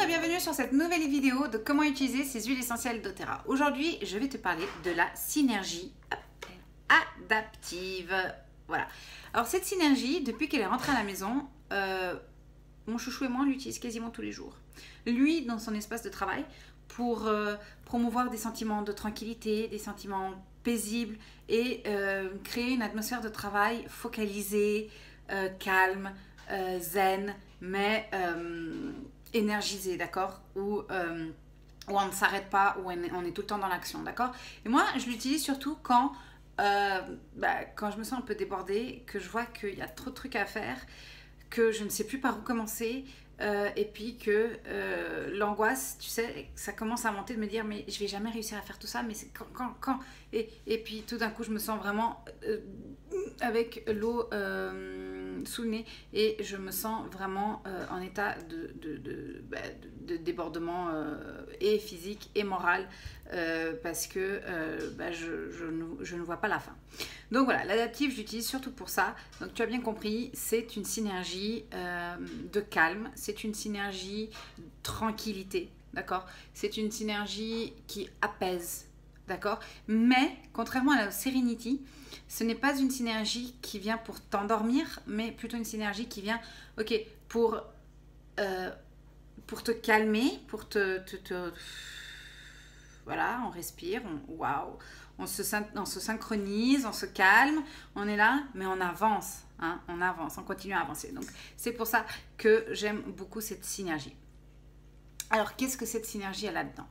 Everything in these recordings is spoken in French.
bienvenue sur cette nouvelle vidéo de comment utiliser ces huiles essentielles doTERRA. Aujourd'hui, je vais te parler de la synergie adaptive. Voilà. Alors cette synergie, depuis qu'elle est rentrée à la maison, mon chouchou et moi, on l'utilise quasiment tous les jours. Lui, dans son espace de travail, pour promouvoir des sentiments de tranquillité, des sentiments paisibles et créer une atmosphère de travail focalisée, calme, zen, mais énergisée, d'accord, où on ne s'arrête pas, où on est tout le temps dans l'action, d'accord. Et moi, je l'utilise surtout quand je me sens un peu débordée, que je vois qu'il y a trop de trucs à faire, que je ne sais plus par où commencer, et puis que l'angoisse, tu sais, ça commence à monter de me dire mais je vais jamais réussir à faire tout ça, mais c'est quand et puis tout d'un coup je me sens vraiment avec l'eau sous le nez et je me sens vraiment en état de débordement et physique et moral parce que je ne vois pas la fin. Donc voilà, l'adaptif, je l'utilise surtout pour ça. Donc tu as bien compris, c'est une synergie de calme, c'est une synergie de tranquillité, d'accord? C'est une synergie qui apaise, d'accord? Mais contrairement à la Serenity, ce n'est pas une synergie qui vient pour t'endormir, mais plutôt une synergie qui vient, ok, pour te calmer, pour voilà, on respire, waouh, on se synchronise, on se calme, on est là, mais on avance, hein, on avance, on continue à avancer. Donc, c'est pour ça que j'aime beaucoup cette synergie. Alors, qu'est-ce que cette synergie a là-dedans?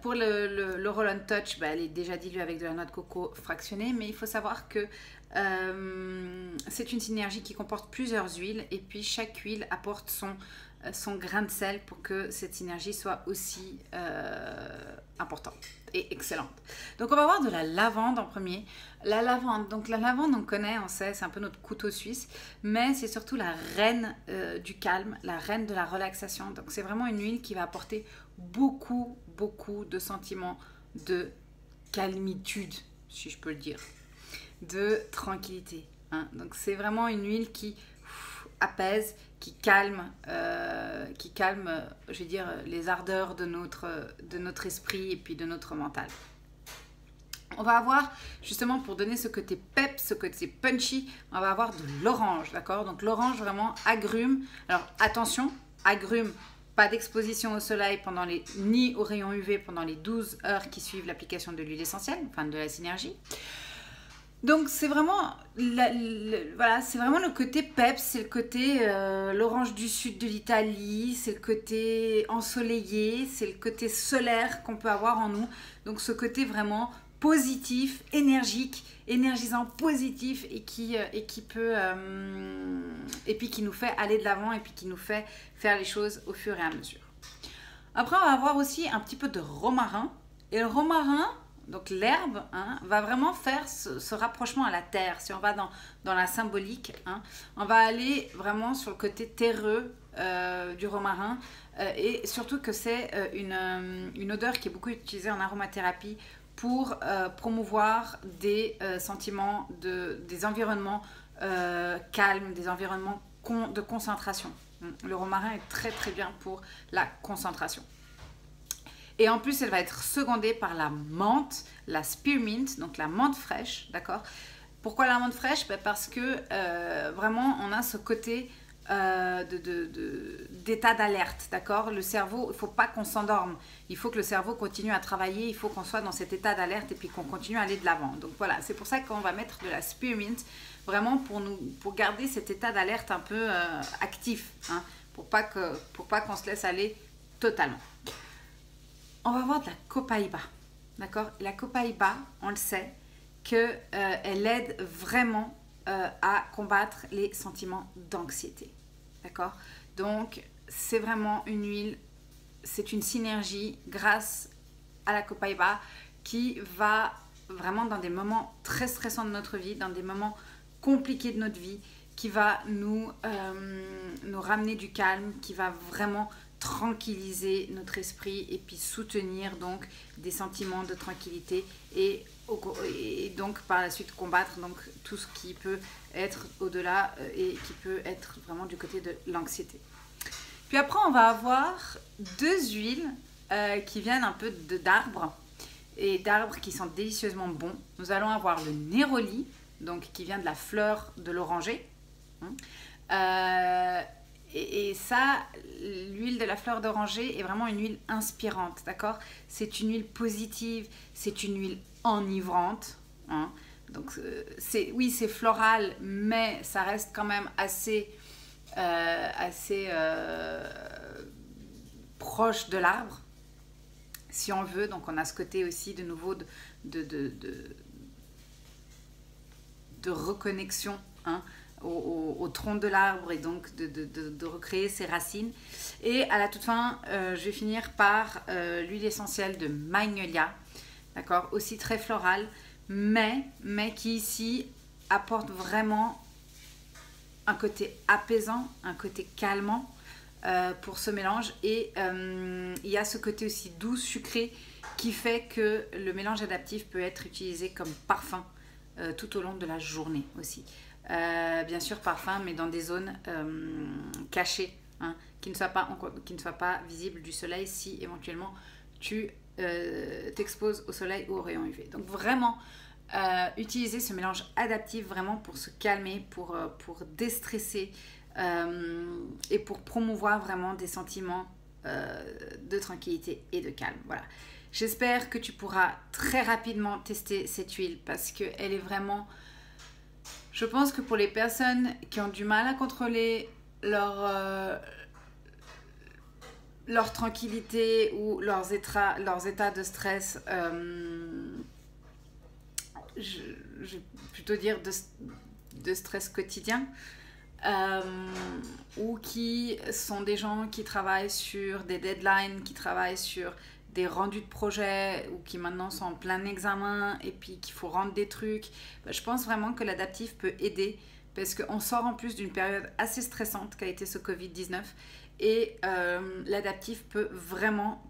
Pour le Roll-On Touch, elle est déjà diluée avec de la noix de coco fractionnée, mais il faut savoir que c'est une synergie qui comporte plusieurs huiles et puis chaque huile apporte son grain de sel pour que cette synergie soit aussi importante et excellente. Donc on va voir de la lavande en premier. La lavande, on connaît, on sait, c'est un peu notre couteau suisse, mais c'est surtout la reine du calme, la reine de la relaxation. Donc c'est vraiment une huile qui va apporter beaucoup de sentiments de calmitude, si je peux le dire, de tranquillité, hein. Donc c'est vraiment une huile qui apaise, qui calme, je veux dire, les ardeurs de notre esprit et puis de notre mental. On va avoir, justement, pour donner ce côté pep, ce côté punchy, on va avoir de l'orange, d'accord? Donc l'orange, vraiment, agrume. Alors attention, agrume, pas d'exposition au soleil ni aux rayons UV pendant les 12 heures qui suivent l'application de l'huile essentielle, enfin de la synergie. Donc c'est vraiment, voilà, c'est vraiment le côté peps, c'est le côté l'orange du sud de l'Italie, c'est le côté ensoleillé, c'est le côté solaire qu'on peut avoir en nous. Donc ce côté vraiment positif, énergique, énergisant, positif et qui peut et puis qui nous fait aller de l'avant et puis qui nous fait faire les choses au fur et à mesure. Après on va avoir aussi un petit peu de romarin et le romarin, donc l'herbe, hein, va vraiment faire ce rapprochement à la terre. Si on va dans la symbolique, hein, on va aller vraiment sur le côté terreux du romarin et surtout que c'est une odeur qui est beaucoup utilisée en aromathérapie pour promouvoir des sentiments, des environnements calmes, des environnements de concentration. Le romarin est très bien pour la concentration. Et en plus, elle va être secondée par la menthe, la spearmint, donc la menthe fraîche, d'accord? Pourquoi la menthe fraîche? Parce que vraiment, on a ce côté d'état d'alerte, d'accord? Le cerveau, il ne faut pas qu'on s'endorme. Il faut que le cerveau continue à travailler, il faut qu'on soit dans cet état d'alerte et puis qu'on continue à aller de l'avant. Donc voilà, c'est pour ça qu'on va mettre de la spearmint, vraiment pour garder cet état d'alerte un peu actif, hein, pour pas qu'on se laisse aller totalement. On va voir de la copaïba, d'accord? La copaïba, on le sait, qu'elle aide vraiment à combattre les sentiments d'anxiété, d'accord? Donc, c'est vraiment une huile, c'est une synergie grâce à la copaïba qui va vraiment dans des moments très stressants de notre vie, dans des moments compliqués de notre vie, qui va nous ramener du calme, qui va vraiment tranquilliser notre esprit et puis soutenir donc des sentiments de tranquillité et donc par la suite combattre donc tout ce qui peut être au-delà et qui peut être vraiment du côté de l'anxiété. Puis Puis après, on va avoir deux huiles qui viennent un peu d'arbres et d'arbres qui sont délicieusement bons. Nous allons avoir le néroli, donc qui vient de la fleur de l'oranger. Et ça, l'huile de la fleur d'oranger est vraiment une huile inspirante, d'accord? C'est une huile positive, c'est une huile enivrante. Hein. Donc, oui, c'est floral, mais ça reste quand même assez proche de l'arbre, si on veut. Donc, on a ce côté aussi, de nouveau, de reconnexion, hein, au tronc de l'arbre et donc de recréer ses racines. Et à la toute fin, je vais finir par l'huile essentielle de magnolia, d'accord, aussi très florale, mais qui ici apporte vraiment un côté apaisant, un côté calmant pour ce mélange. Et il y a ce côté aussi doux, sucré, qui fait que le mélange adaptif peut être utilisé comme parfum tout au long de la journée aussi. Bien sûr parfum, mais dans des zones cachées, hein, qui ne soient pas visibles du soleil si éventuellement tu t'exposes au soleil ou aux rayons UV. Donc vraiment utiliser ce mélange adaptif vraiment pour se calmer, pour déstresser et pour promouvoir vraiment des sentiments de tranquillité et de calme. Voilà. J'espère que tu pourras très rapidement tester cette huile parce qu'elle est vraiment... Je pense que pour les personnes qui ont du mal à contrôler leur tranquillité ou leurs états de stress, je vais plutôt dire de stress quotidien, ou qui sont des gens qui travaillent sur des deadlines, qui travaillent sur des rendus de projet ou qui maintenant sont en plein examen et puis qu'il faut rendre des trucs, je pense vraiment que l'adaptif peut aider parce qu'on sort en plus d'une période assez stressante qu'a été ce Covid-19 et l'adaptif peut vraiment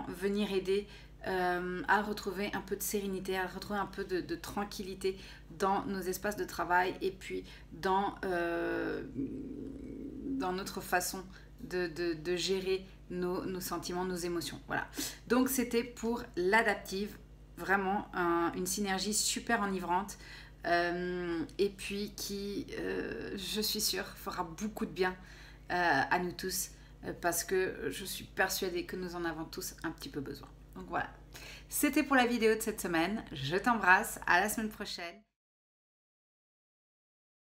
venir aider à retrouver un peu de sérénité, à retrouver un peu de tranquillité dans nos espaces de travail et puis dans notre façon de gérer nos sentiments, nos émotions. Voilà. Donc c'était pour l'adaptive, vraiment une synergie super enivrante et puis qui, je suis sûre, fera beaucoup de bien à nous tous parce que je suis persuadée que nous en avons tous un petit peu besoin. Donc voilà, c'était pour la vidéo de cette semaine. Je t'embrasse, à la semaine prochaine.